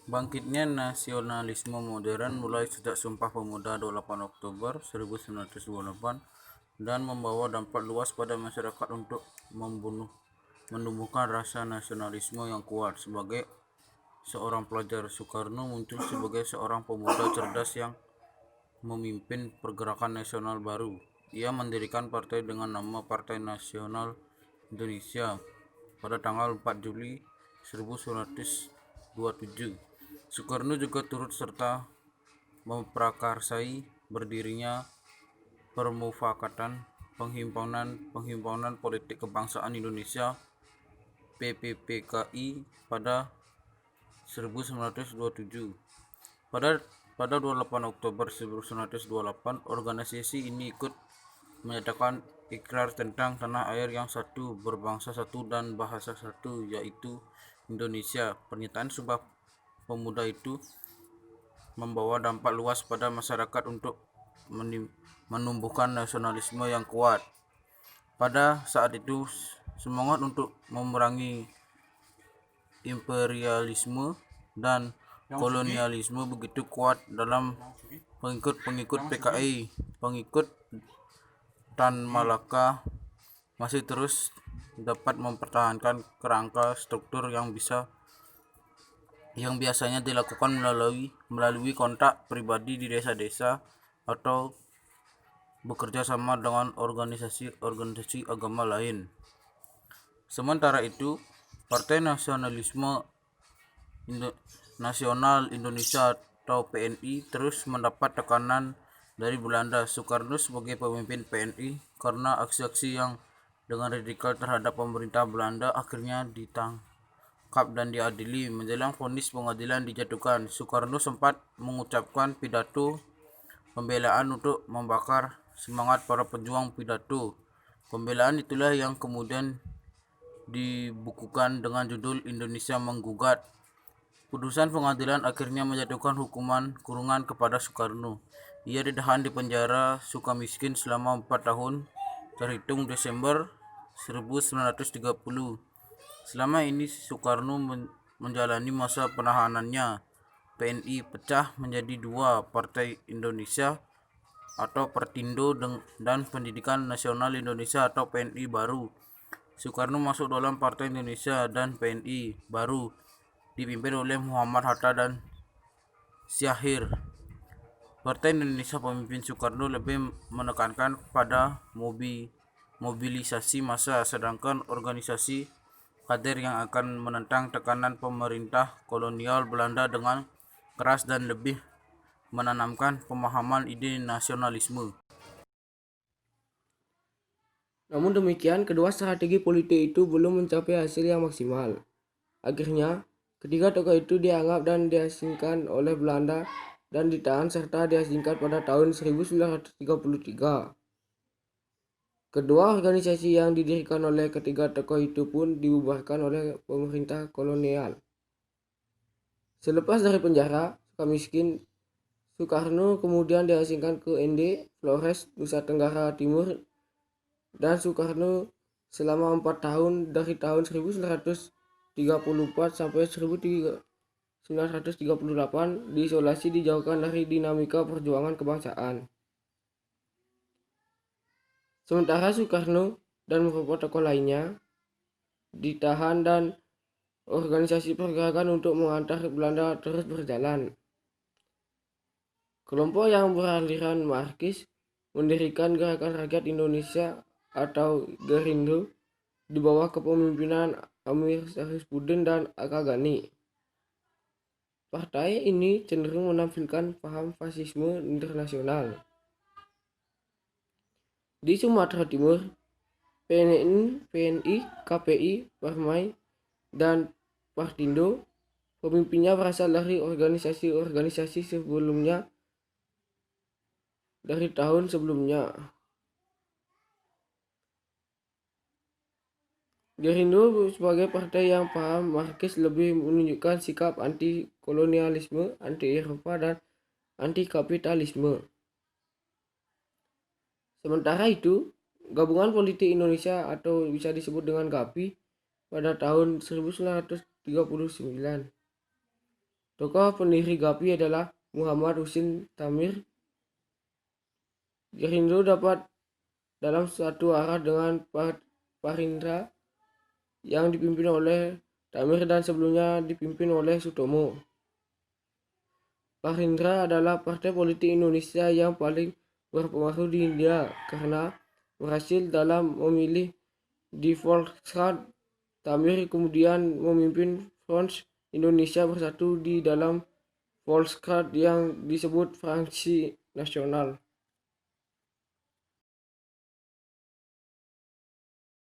Bangkitnya nasionalisme modern mulai sejak Sumpah Pemuda 28 Oktober 1928 dan membawa dampak luas pada masyarakat untuk menumbuhkan rasa nasionalisme yang kuat. Sebagai seorang pelajar, Soekarno muncul sebagai seorang pemuda cerdas yang memimpin pergerakan nasional baru. Ia mendirikan partai dengan nama Partai Nasional Indonesia pada tanggal 4 Juli 1927. Soekarno juga turut serta memprakarsai berdirinya Permufakatan Penghimpunan Politik Kebangsaan Indonesia PPPKI pada 1927. Pada 28 Oktober 1928, organisasi ini ikut menyatakan ikrar tentang tanah air yang satu, berbangsa satu dan bahasa satu, yaitu Indonesia. Pernyataan Sumpah Pemuda itu membawa dampak luas pada masyarakat untuk menumbuhkan nasionalisme yang kuat. Pada saat itu, semangat untuk memerangi imperialisme dan kolonialisme begitu kuat dalam pengikut-pengikut PKI. Pengikut Tan Malaka masih terus dapat mempertahankan kerangka struktur yang biasanya dilakukan melalui kontak pribadi di desa-desa atau bekerja sama dengan organisasi agama lain. Sementara itu, Partai Nasional Indonesia atau PNI terus mendapat tekanan dari Belanda. Soekarno sebagai pemimpin PNI karena aksi-aksi yang dengan radikal terhadap pemerintah Belanda akhirnya ditangkap dan diadili. Menjelang vonis pengadilan dijatuhkan, Soekarno sempat mengucapkan pidato pembelaan untuk membakar semangat para pejuang pidato. Pembelaan itulah yang kemudian dibukukan dengan judul Indonesia Menggugat. Putusan pengadilan akhirnya menjatuhkan hukuman kurungan kepada Soekarno. Ia ditahan di penjara Sukamiskin selama 4 tahun terhitung Desember 1930. Selama ini Soekarno menjalani masa penahanannya. PNI pecah menjadi dua, Partai Indonesia atau Pertindo dan Pendidikan Nasional Indonesia atau PNI baru. Soekarno masuk dalam Partai Indonesia dan PNI baru dipimpin oleh Muhammad Hatta dan Syahir. Partai Indonesia pemimpin Soekarno lebih menekankan pada mobilisasi massa, sedangkan organisasi kader yang akan menentang tekanan pemerintah kolonial Belanda dengan keras dan lebih menanamkan pemahaman ide nasionalisme. Namun demikian, kedua strategi politik itu belum mencapai hasil yang maksimal. Akhirnya, ketiga tokoh itu dianggap dan diasingkan oleh Belanda dan ditahan serta diasingkan pada tahun 1933. Kedua organisasi yang didirikan oleh ketiga tokoh itu pun dibubarkan oleh pemerintah kolonial. Selepas dari penjara, Sukamiskin, Soekarno kemudian diasingkan ke ND, Flores, Nusa Tenggara Timur, dan Soekarno selama 4 tahun dari tahun 1934 sampai 1938 diisolasi, dijauhkan dari dinamika perjuangan kebangsaan. Sementara Soekarno dan beberapa tokoh lainnya ditahan dan organisasi pergerakan untuk mengantar Belanda terus berjalan. Kelompok yang beraliran Marxis mendirikan Gerakan Rakyat Indonesia atau Gerindo di bawah kepemimpinan Amir Syarifuddin dan Aka Gani. Partai ini cenderung menampilkan paham fasisme internasional. Di Sumatera Timur, PNI, KPI, Permai, dan Partindo, pemimpinnya berasal dari organisasi-organisasi sebelumnya dari tahun sebelumnya. Gerindo sebagai partai yang paham Marxis lebih menunjukkan sikap anti-kolonialisme, anti-Eropa, dan anti-kapitalisme. Sementara itu, Gabungan Politik Indonesia atau bisa disebut dengan GAPI pada tahun 1939 Tokoh pendiri GAPI adalah Muhammad Husin Tamir. Gerindra dapat dalam satu arah dengan Parindra yang dipimpin oleh Tamir dan sebelumnya dipimpin oleh Sutomo. Parindra adalah partai politik Indonesia yang paling berpengaruh di India karena berhasil dalam memilih di Volksrat. Tamir kemudian memimpin Front Indonesia Bersatu di dalam Volksrat yang disebut Fraksi Nasional.